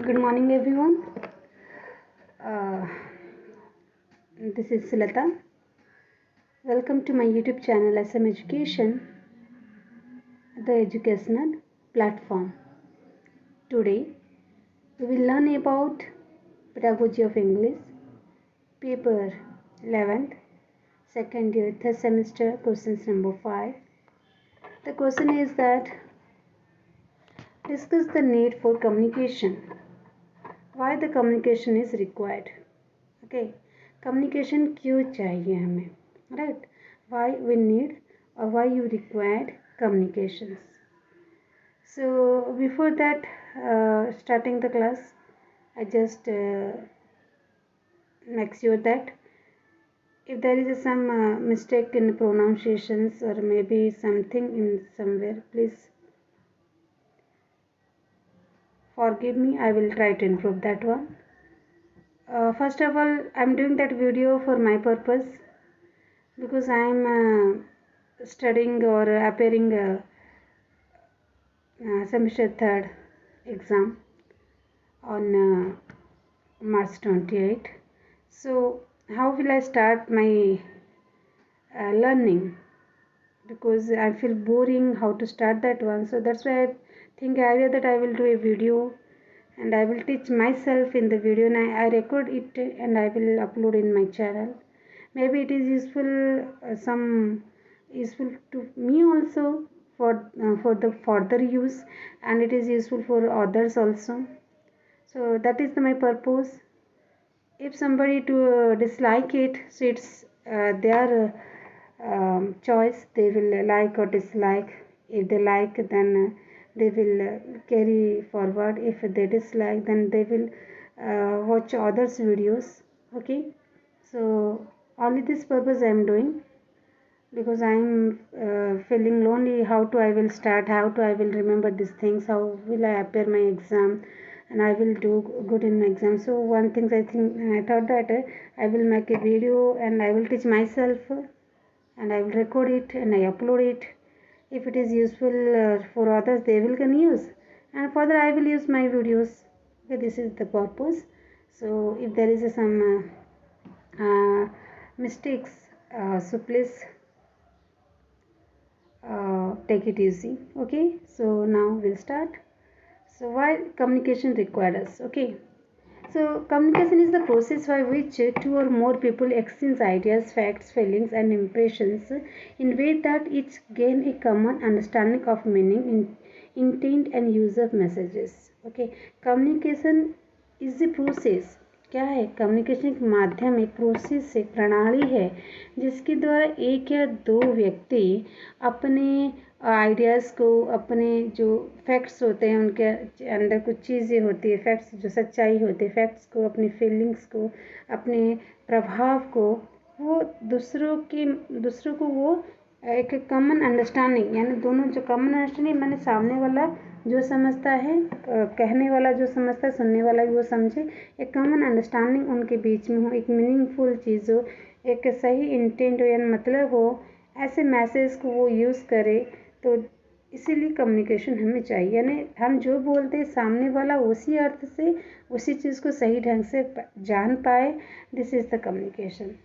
Good morning, everyone. Uh, this is Lata. Welcome to my YouTube channel SM Education, the educational platform. Today, we will learn about Pedagogy of English, paper 11th, second year, third semester, questions number 5. The question is that discuss the need for communication. Why the communication is required? Okay, communication क्यों चाहिए हमें, right? Why we need or why you required communications. So before that, starting the class, I just make sure that if there is some mistake in pronunciations or maybe something in somewhere, please forgive me. I will try to improve that one. First of all, I'm doing that video for my purpose because I'm studying or appearing semester 3rd exam on March 28. So how will I start my learning? Because I feel boring how to start that one. So that's why I think idea that I will do a video and I will teach myself in the video, and I record it and I will upload in my channel. Maybe it is useful, some useful to me also for the further use, and it is useful for others also. So that is my purpose. If somebody to dislike it, so it's their choice. They will like or dislike. If they like, then they will carry forward. If they dislike, then they will watch others videos. Okay, so only this purpose I am doing, because I am feeling lonely. How to I will start, how to I will remember these things, how will I appear my exam, and I will do good in my exam. So one thing I thought that I will make a video and I will teach myself, and I will record it and I upload it. If it is useful for others, they will can use, and further I will use my videos. Okay, this is the purpose. So if there is some mistakes, so please take it easy. Okay, so now we'll start. So why communication required us? Okay, so communication is the process by which two or more people exchange ideas, facts, feelings and impressions in way that each gain a common understanding of meaning, intent and use of messages. Okay, communication is the process. क्या है? Communication एक माध्यम, एक process, एक प्रणाली है जिसके द्वारा एक या दो व्यक्ति अपने आइडियाज़ को, अपने जो फैक्ट्स होते हैं उनके अंदर कुछ चीज़ें होती है, फैक्ट्स जो सच्चाई होती है, फैक्ट्स को, अपनी फीलिंग्स को, अपने प्रभाव को, वो दूसरों को वो एक कॉमन अंडरस्टैंडिंग, यानी दोनों जो कॉमन अंडरस्टैंडिंग मैंने सामने वाला जो समझता है, कहने वाला जो समझता है, सुनने वाला भी वो समझे, एक कॉमन अंडरस्टैंडिंग उनके बीच में हो, एक मीनिंगफुल चीज़ हो, एक सही इंटेंट हो, यानी मतलब हो, ऐसे मैसेज को वो यूज़ करे। तो इसीलिए कम्युनिकेशन हमें चाहिए, यानी हम जो बोलते हैं सामने वाला उसी अर्थ से उसी चीज़ को सही ढंग से जान पाए। This is the communication.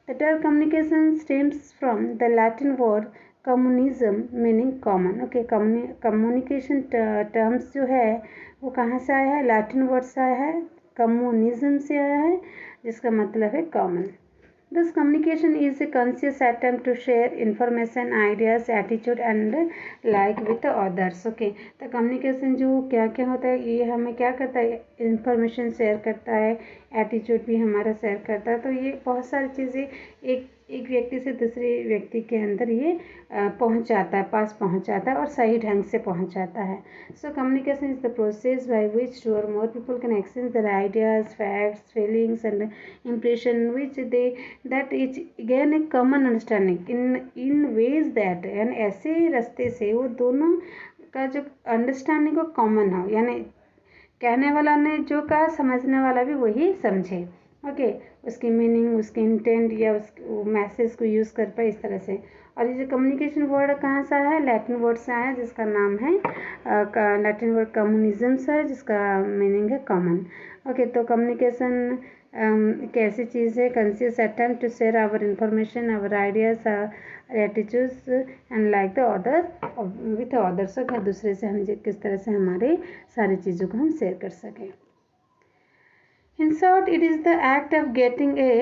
The term communication stems from the Latin word communism meaning common. Okay, communication terms जो है वो कहाँ से आया है? लैटिन वर्ड से आया है, कम्युनिज्म से आया है, जिसका मतलब है common. This communication is a conscious attempt to share information, ideas, attitude and like with others. Okay, तो communication जो क्या क्या होता है, ये हमें क्या करता है? इंफॉर्मेशन शेयर करता है, एटीट्यूड भी हमारा शेयर करता है. तो ये बहुत सारी चीज़ें एक व्यक्ति से दूसरे व्यक्ति के अंदर ये पहुंचाता है, पास पहुंचाता है और सही ढंग से पहुंचाता है. So communication is the process by which two or more people can exchange their ideas, facts, feelings and impression which that each gain a common understanding in ways that, यानी ऐसे रास्ते से वो दोनों का जो अंडरस्टैंडिंग को कॉमन हो, यानी कहने वाला ने जो कहा समझने वाला भी वही समझे. ओके, उसकी मीनिंग, उसके इंटेंट या उस मैसेज को यूज़ कर पाए इस तरह से। और ये जो कम्युनिकेशन वर्ड कहाँ से आया है, लैटिन वर्ड से आया है जिसका नाम है लैटिन वर्ड कम्युनिज्म से है जिसका मीनिंग है कॉमन। ओके, तो कम्युनिकेशन एक ऐसी चीज़ है, conscious attempt to share our information, our ideas, attitudes and like the other with others. दूसरे से हम किस तरह से हमारे सारी चीज़ों को हम शेयर कर सकें। In short, it is the act of getting a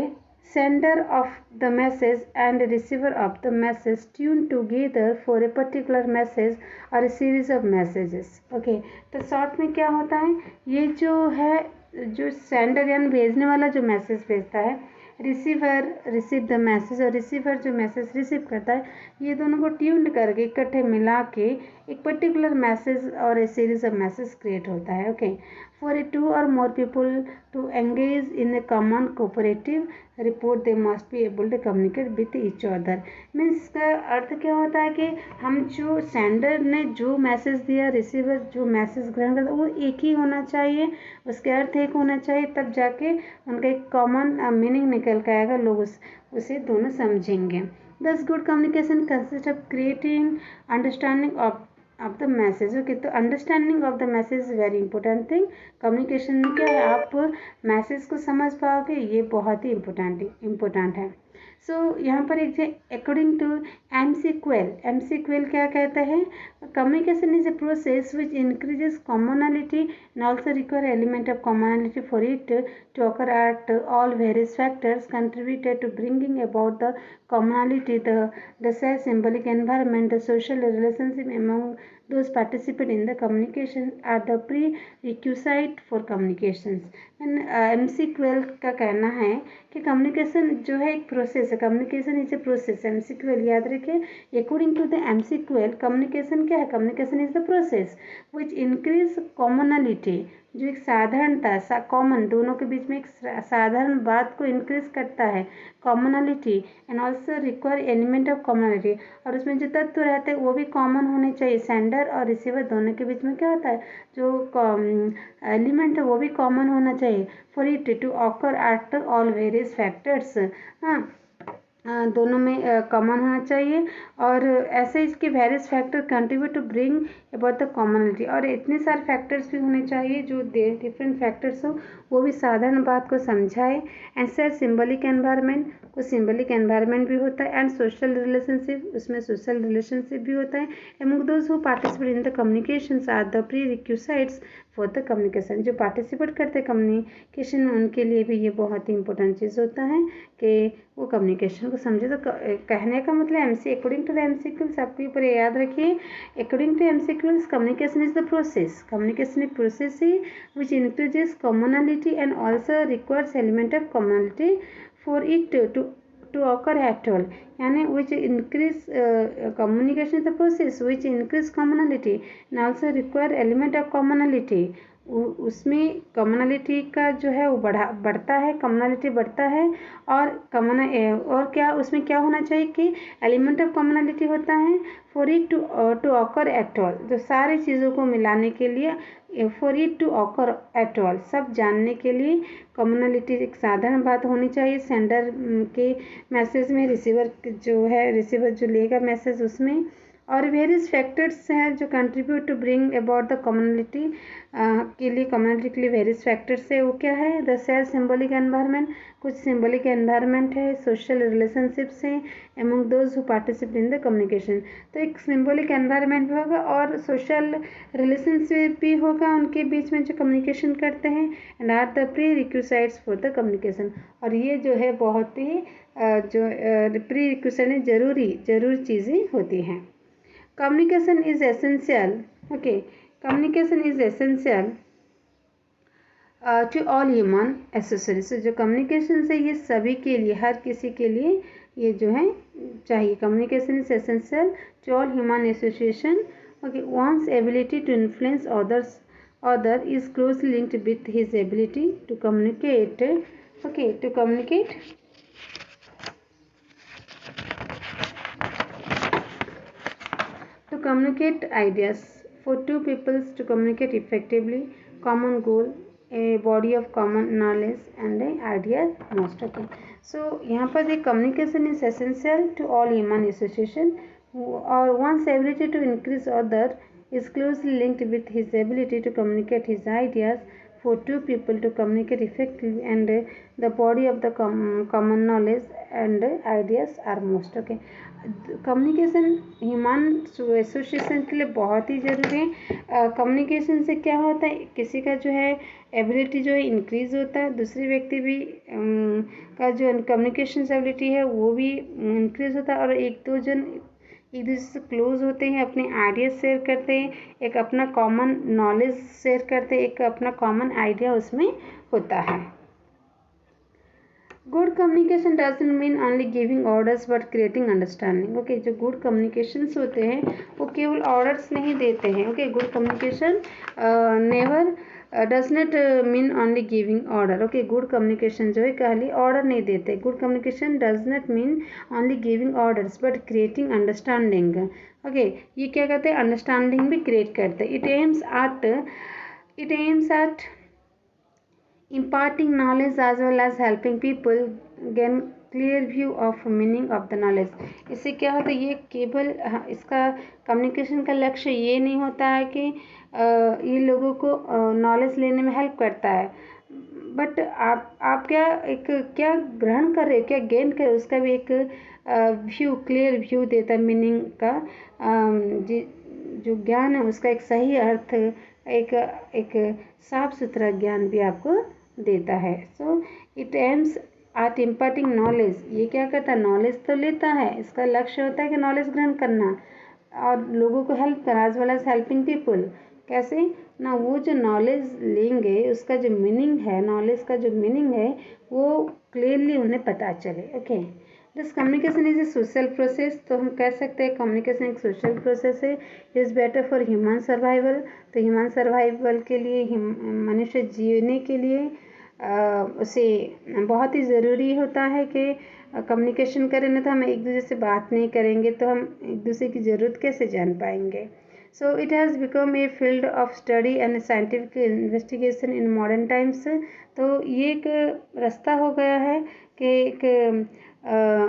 sender of the message and a receiver of the message tuned together for a particular message or a series of messages. Okay, तो short में क्या होता है, ये जो है जो sender यानी भेजने वाला जो मैसेज भेजता है, रिसीवर रिसीव द मैसेज और रिसीवर जो मैसेज रिसीव करता है, ये दोनों को ट्यून्ड करके इकट्ठे मिला के एक पर्टिकुलर मैसेज और a series of message create होता है। Okay, for a two or more people to engage in a common cooperative report they must be able to communicate with each other. Means इसका अर्थ क्या होता है कि हम जो सेंडर ने जो मैसेज दिया, रिसीवर जो मैसेज ग्रहण करता, वो एक ही होना चाहिए, उसके अर्थ एक होना चाहिए, तब जाके उनका एक कॉमन मीनिंग निकल के आएगा, लोग उसे दोनों समझेंगे। Thus, good communication consists of creating understanding of the message. Okay, तो understanding of the message is very important thing. Communication में क्या है, आप मैसेज को समझ पाओगे, ये बहुत ही इम्पोर्टेंट है। सो यहाँ पर एक अकॉर्डिंग टू एमसीक्यूएल क्या कहता है, communication is a process which increases commonality and also require element of commonality for it to occur at all various factors contributed to bringing about the commonality, the shared symbolic environment, the social relationship among those participate in the communication are the prerequisite for communications। MCQL का कहना है कि communication जो है एक process है, communication is a process. MCQL याद रखिए, according to the MCQL communication क्या है, communication is the process which increase commonality, जो एक साधारणता कॉमन दोनों के बीच में एक साधारण बात को इंक्रीज करता है, commonality and also require element of commonality, और उसमें जो तत्व रहते हैं वो भी कॉमन होने चाहिए। सेंडर और रिसीवर दोनों के बीच में क्या होता है, जो एलिमेंट है वो भी कॉमन होना चाहिए। For it to occur at all various factors, हाँ दोनों में कॉमन होना चाहिए, और ऐसे इसके various factor contribute to bring about the commonality, और इतने सारे फैक्टर्स भी होने चाहिए जो डिफरेंट फैक्टर्स हो, वो भी साधारण बात को समझाए। एंड सर सिंबलिक एनवायरनमेंट, कुछ सिंबलिक एनवायरनमेंट भी होता है, एंड सोशल रिलेशनशिप, उसमें सोशल रिलेशनशिप भी होता है। Among those who participate in the communications are the prerequisites for the communication, जो पार्टिसिपेट करते हैं कम्युनिकेशन में उनके लिए भी ये बहुत ही इंपॉर्टेंट चीज़ होता है कि वो कम्युनिकेशन को समझे। तो कहने का मतलब MC according to the McQuail's, आपके ऊपर याद रखिए, according to McQuail's communication is the process, communication एक प्रोसेस है which increases commonality and also requires element of commonality for it to occur at all, यानी which increase communication is the process which increase commonality and also require element of commonality। उसमें कम्युनलिटी का जो है वो बढ़ता है, कम्युनलिटी बढ़ता है, और क्या उसमें क्या होना चाहिए कि एलिमेंट ऑफ कम्युनलिटी होता है for it to occur at all, जो सारी चीज़ों को मिलाने के लिए, for it to occur at all, सब जानने के लिए कम्युनलिटी एक साधारण बात होनी चाहिए। सेंडर के मैसेज में, रिसीवर जो लेगा मैसेज उसमें, और वेरियस फैक्टर्स हैं जो contribute to bring about the community के लिए, कम्युनिटी के लिए वेरियस फैक्टर्स है, वो क्या है, द शेयर सिंबलिक एनवायरनमेंट, कुछ सिंबलिक एनवायरनमेंट है, सोशल रिलेशनशिप्स हैं among those who participate in the communication, तो एक सिंबलिक एनवायरनमेंट भी होगा और सोशल रिलेशनशिप भी होगा उनके बीच में जो कम्युनिकेशन करते हैं, and are the prerequisites for the communication, और ये जो है बहुत ही जो प्री रिक्विजिट जरूरी चीज़ें होती हैं। Communication is essential. Okay, communication is essential to all human accessories। जो communication है ये सभी के लिए, हर किसी के लिए ये जो है चाहिए। Communication is essential to all human association। Okay, one's ability to influence other is closely linked with his ability to communicate। Okay, to communicate ideas, for two peoples to communicate effectively, common goal a body of common knowledge and ideas most. Okay, so यहाँ पर एक communication is essential to all human association और one's ability to increase other is closely linked with his ability to communicate his ideas. For two people to communicate effectively and the body of the common knowledge and ideas are most. Okay, communication human association के लिए बहुत ही ज़रूरी है. Communication से क्या होता है, किसी का जो है एबिलिटी जो है इंक्रीज होता है, दूसरे व्यक्ति भी का जो कम्युनिकेशन एबिलिटी है वो भी इंक्रीज होता है और एक दूसरे से क्लोज होते हैं, अपने आइडियाज शेयर करते हैं, एक अपना कॉमन नॉलेज शेयर करते हैं, एक अपना कॉमन आइडिया उसमें होता है. Good communication doesn't mean only giving orders but creating understanding. Okay, जो गुड कम्युनिकेशंस होते हैं वो केवल ऑर्डर्स नहीं देते हैं. Okay, good communication never does not mean only giving order. Okay, good communication जो है खाली ऑर्डर नहीं देते. Good communication does not mean only giving orders but creating understanding. Okay, ये क्या करते हैं, अंडरस्टैंडिंग भी क्रिएट करते हैं. It aims at imparting knowledge as well as helping people gain clear view of meaning of the knowledge. इससे क्या होता है, ये केवल इसका कम्युनिकेशन का लक्ष्य ये नहीं होता है कि ये लोगों को नॉलेज लेने में हेल्प करता है, बट आप क्या ग्रहण कर रहे हो, क्या गेन कर रहे हो, उसका भी एक व्यू, क्लियर व्यू देता है. मीनिंग का जो ज्ञान है उसका एक सही अर्थ, एक साफ सुथरा ज्ञान भी आपको देता है. So it aims at imparting knowledge. ये क्या करता है, नॉलेज तो लेता है, इसका लक्ष्य होता है कि नॉलेज ग्रहण करना और लोगों को हेल्प करना, as well as helping people. कैसे ना, वो जो नॉलेज लेंगे उसका जो मीनिंग है, नॉलेज का जो मीनिंग है वो क्लियरली उन्हें पता चले. Okay, this communication is A social process. तो हम कह सकते हैं कम्युनिकेशन एक सोशल प्रोसेस है. Is better for human survival. तो ह्यूमन सर्वाइवल के लिए, मनुष्य जीने के लिए उसे बहुत ही ज़रूरी होता है कि कम्युनिकेशन करें. ना तो हम एक दूसरे से बात नहीं करेंगे तो हम एक दूसरे की ज़रूरत कैसे जान पाएंगे. So it has become a field of study and scientific investigation in modern times. तो ये एक रास्ता हो गया है कि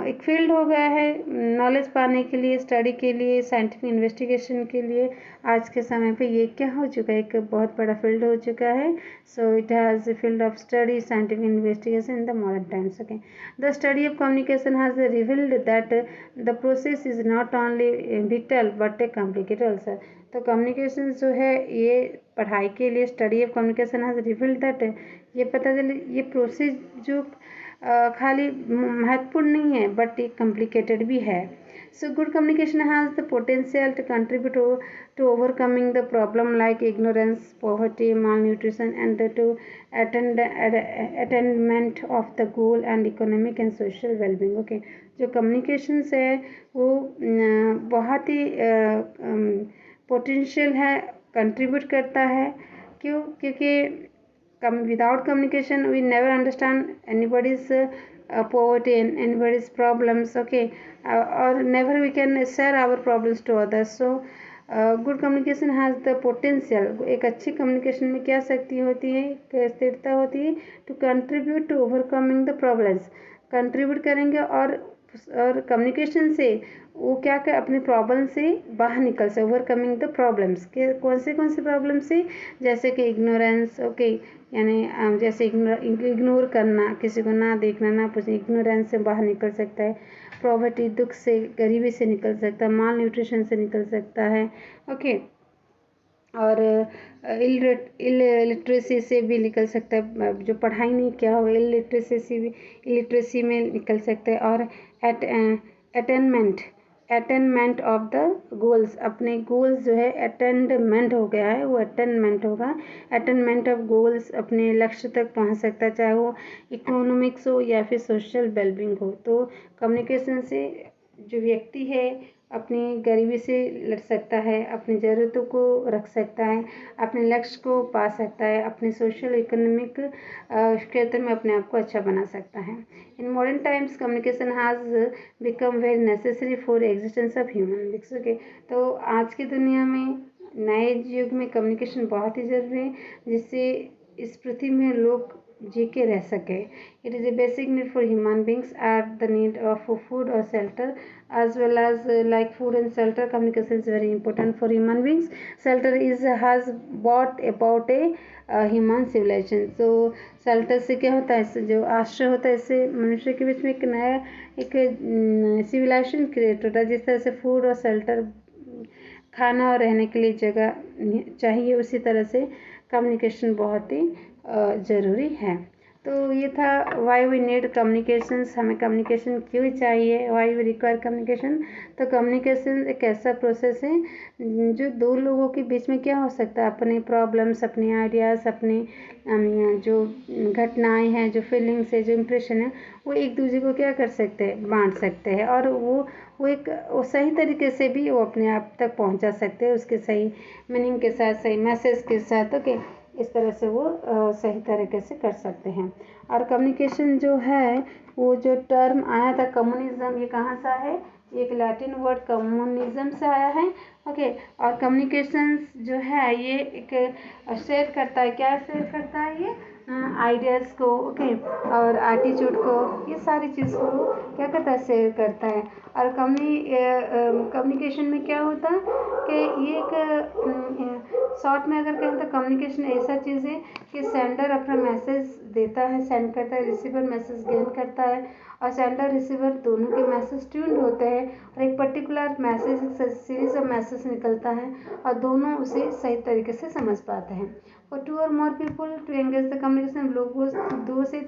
एक फील्ड हो गया है नॉलेज पाने के लिए, स्टडी के लिए, साइंटिफिक इन्वेस्टिगेशन के लिए. आज के समय पे ये क्या हो चुका है, एक बहुत बड़ा फील्ड हो चुका है. So it has a field of study scientific investigation in the modern times. Okay, the study of communication has revealed that the process is not only whittle but A complicated also. तो communication जो है ये पढ़ाई के लिए, study of communication has revealed that, ये पता चले ये प्रोसेस जो खाली महत्वपूर्ण नहीं है बट ये कॉम्प्लिकेटेड भी है. So good communication has the potential to contribute to overcoming the problem like ignorance, poverty, malnutrition and to attainment of the goal and economic and social wellbeing. Okay, जो communication है वो बहुत ही potential है, contribute करता है. क्यों? क्योंकि without communication we never understand anybody's poverty and anybody's problems. Okay, or never we can share our problems to others. So good communication has the potential. एक अच्छी communication में क्या शक्ति होती है, क्या स्थिरता होती है, to contribute to overcoming the problems. Contribute करेंगे और कम्युनिकेशन से वो क्या कर अपने प्रॉब्लम से बाहर निकल से. ओवरकमिंग द प्रॉब्लम्स के कौन से प्रॉब्लम से, जैसे कि इग्नोरेंस. ओके, यानी जैसे इग्नोर करना, किसी को ना देखना, ना पूछना, इग्नोरेंस से बाहर निकल सकता है. पॉवर्टी, दुख से, गरीबी से निकल सकता है. माल न्यूट्रिशन से निकल सकता है. ओके, और इलिटरेसी से भी निकल सकता है, जो पढ़ाई नहीं किया होगा इलिटरेसी में निकल सकता है. और अटेनमेंट ऑफ द गोल्स, अपने गोल्स जो है अटेंडमेंट हो गया है वो अटेनमेंट होगा. अटेनमेंट ऑफ गोल्स, अपने लक्ष्य तक पहुंच सकता है, चाहे वो इकोनॉमिक्स हो या फिर सोशल वेलबींग हो. तो कम्युनिकेशन से जो व्यक्ति है अपनी गरीबी से लड़ सकता है, अपनी ज़रूरतों को रख सकता है, अपने लक्ष्य को पा सकता है, अपने सोशल इकोनॉमिक क्षेत्र में अपने आप को अच्छा बना सकता है. In modern times communication has become very necessary for existence of human beings. Okay, तो आज की दुनिया में, नए युग में कम्युनिकेशन बहुत ही ज़रूरी है, जिससे इस पृथ्वी में लोग जी के रह सके। It is a basic need for human beings at the need of food और shelter as well as like food and shelter. Communication is very important for human beings. Shelter is has brought about a human civilization. So shelter से क्या होता है, इससे जो आश्रय होता है इससे मनुष्य के बीच में एक नया एक सिविलाइजेशन क्रिएट होता है। जिस तरह से फूड और शेल्टर, खाना और रहने के लिए जगह चाहिए, उसी तरह से कम्युनिकेशन बहुत ही ज़रूरी है। तो ये था वाई वी नीड कम्युनिकेशंस, हमें कम्युनिकेशन क्यों चाहिए, वाई वी रिक्वायर कम्युनिकेशन। तो कम्युनिकेशन एक ऐसा प्रोसेस है जो दो लोगों के बीच में क्या हो सकता है, अपने प्रॉब्लम्स, अपने आइडियाज़, अपने जो घटनाएं हैं, जो फीलिंग्स है, जो इम्प्रेशन है, वो एक दूसरे को क्या कर सकते हैं, बांट सकते हैं। और वो एक सही तरीके से भी वो अपने आप तक पहुंचा सकते हैं, उसके सही मीनिंग के साथ, सही मैसेज के साथ। ओके, इस तरह से वो सही तरीके से कर सकते हैं। और कम्युनिकेशन जो है, वो जो टर्म आया था कम्युनिज्म, ये कहाँ से है, एक लैटिन वर्ड कम्युनिज्म से आया है। ओके, और कम्युनिकेशन जो है ये एक शेयर करता है, क्या शेयर करता है, ये आइडियाज़ को, ओके, और एटीट्यूड को, ये सारी चीज़ को क्या करता है, शेयर करता है। और कम्युनिकेशन में क्या होता है कि ये एक शॉर्ट में अगर कहें तो कम्युनिकेशन ऐसा चीज़ है कि सेंडर अपना मैसेज देता है, सेंड करता है, रिसीवर मैसेज गेन करता है, और सेंडर रिसीवर दोनों के मैसेज ट्यून्ड होते हैं, और एक particular message, series of message निकलता है, और दोनों उसे सही तरीके से समझ पाते हैं। For two or more people to engage the communication, लोगों, दो से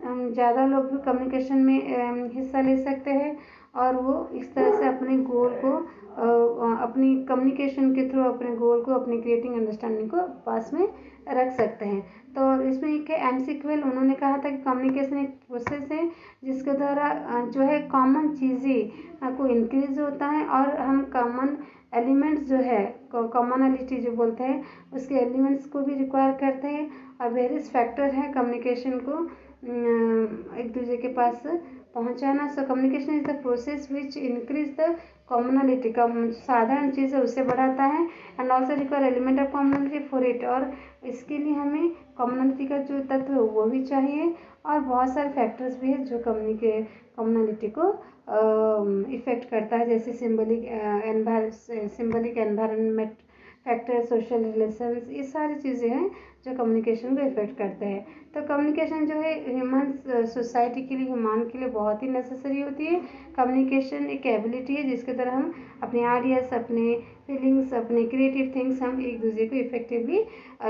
ज़्यादा लोग भी कम्युनिकेशन में हिस्सा ले सकते हैं, और वो इस तरह से अपने गोल को अपनी कम्युनिकेशन के थ्रू अपने गोल को, अपनी क्रिएटिंग अंडरस्टैंडिंग को पास में रख सकते हैं। तो इसमें एक एमसीक्वेल, उन्होंने कहा था कि कम्युनिकेशन एक प्रोसेस है जिसके द्वारा जो है कॉमन चीज़ें को इंक्रीज होता है, और हम कॉमन एलिमेंट्स जो है, कॉमनलिटी जो बोलते हैं, उसके एलिमेंट्स को भी रिक्वायर करते हैं। और वेरियस फैक्टर हैं कम्युनिकेशन को एक दूसरे के पास पहुंचाना। सो communication is the process which increase the commonality, का साधारण चीज़ है उसे बढ़ाता है, and also require element of commonality for it, और इसके लिए हमें कॉमनलिटी का जो तत्व है वो भी चाहिए, और बहुत सारे फैक्टर्स भी है जो कम्युनलिटी को इफेक्ट करता है, जैसे symbolic environment factor, social relations, ये सारी चीज़ें हैं जो कम्युनिकेशन को इफेक्ट करते हैं। तो कम्युनिकेशन जो है ह्यूमन सोसाइटी के लिए, ह्यूमन के लिए बहुत ही नेसेसरी होती है। कम्युनिकेशन एक एबिलिटी है जिसके द्वारा हम अपने आइडियाज़, अपने फीलिंग्स, अपने क्रिएटिव थिंग्स हम एक दूसरे को इफेक्टिवली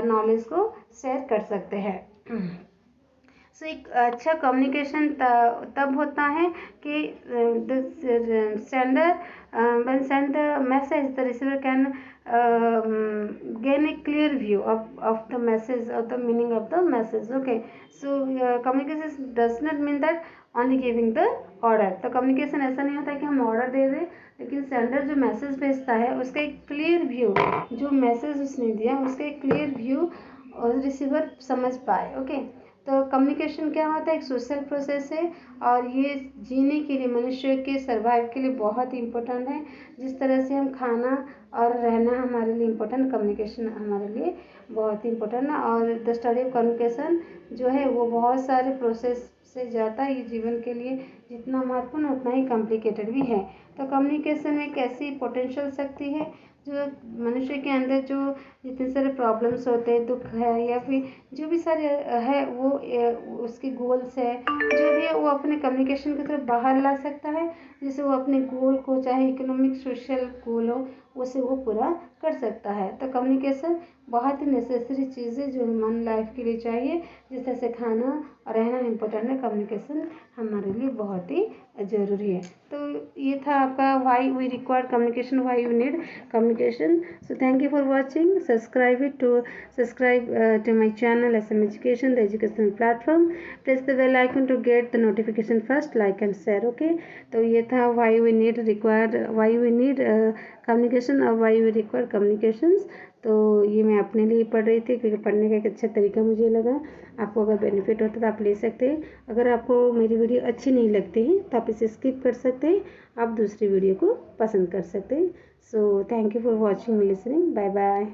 नॉलेज को शेयर कर सकते हैं। सो एक अच्छा कम्युनिकेशन तब होता है कि sender when send the message, the receiver can gain a clear view of the message or the meaning of the message. Okay, so communication does not mean that only giving the order. तो communication ऐसा नहीं होता है कि हम order दे दें, लेकिन sender जो मैसेज भेजता है उसका एक क्लियर व्यू, जो मैसेज उसने दिया उसका एक क्लियर व्यू और रिसीवर समझ पाए। ओके, तो कम्युनिकेशन क्या होता है, एक सोशल प्रोसेस है, और ये जीने के लिए, मनुष्य के सर्वाइव के लिए बहुत ही इम्पोर्टेंट है। जिस तरह से हम खाना और रहना हमारे लिए इम्पोर्टेंट, कम्युनिकेशन हमारे लिए बहुत ही इम्पोर्टेंट है। और द स्टडी ऑफ कम्युनिकेशन जो है वो बहुत सारे प्रोसेस से जाता है, ये जीवन के लिए जितना महत्वपूर्ण उतना ही कॉम्प्लिकेटेड भी है। तो कम्युनिकेशन एक ऐसी पोटेंशियल शक्ति है जो मनुष्य के अंदर जो जितने सारे प्रॉब्लम्स होते हैं, दुख है या फिर जो भी सारे है, वो उसके गोल्स है, जो भी है वो अपने कम्युनिकेशन की तरफ बाहर ला सकता है, जिससे वो अपने गोल को, चाहे इकोनॉमिक सोशल गोल हो, उसे वो पूरा कर सकता है। तो कम्युनिकेशन बहुत ही नेसेसरी चीज़ है जो ह्यूमन लाइफ के लिए चाहिए। जिस तरह से खाना और रहना इम्पोर्टेंट है, कम्युनिकेशन हमारे लिए बहुत ही ज़रूरी है। तो ये था आपका why we require communication, why you need communication. So thank you for watching, subscribe to my channel SM Education, the educational platform. Press the bell icon to get the notification first, like and share. Okay, तो ये था why we need communication और why we require communications। तो ये मैं अपने लिए पढ़ रही थी क्योंकि पढ़ने का एक अच्छा तरीका मुझे लगा। आपको अगर बेनिफिट होता तो आप ले सकते हैं। अगर आपको मेरी वीडियो अच्छी नहीं लगती है तो आप इसे स्किप कर सकते हैं, आप दूसरी वीडियो को पसंद कर सकते हैं। So thank you for watching, listening, bye bye.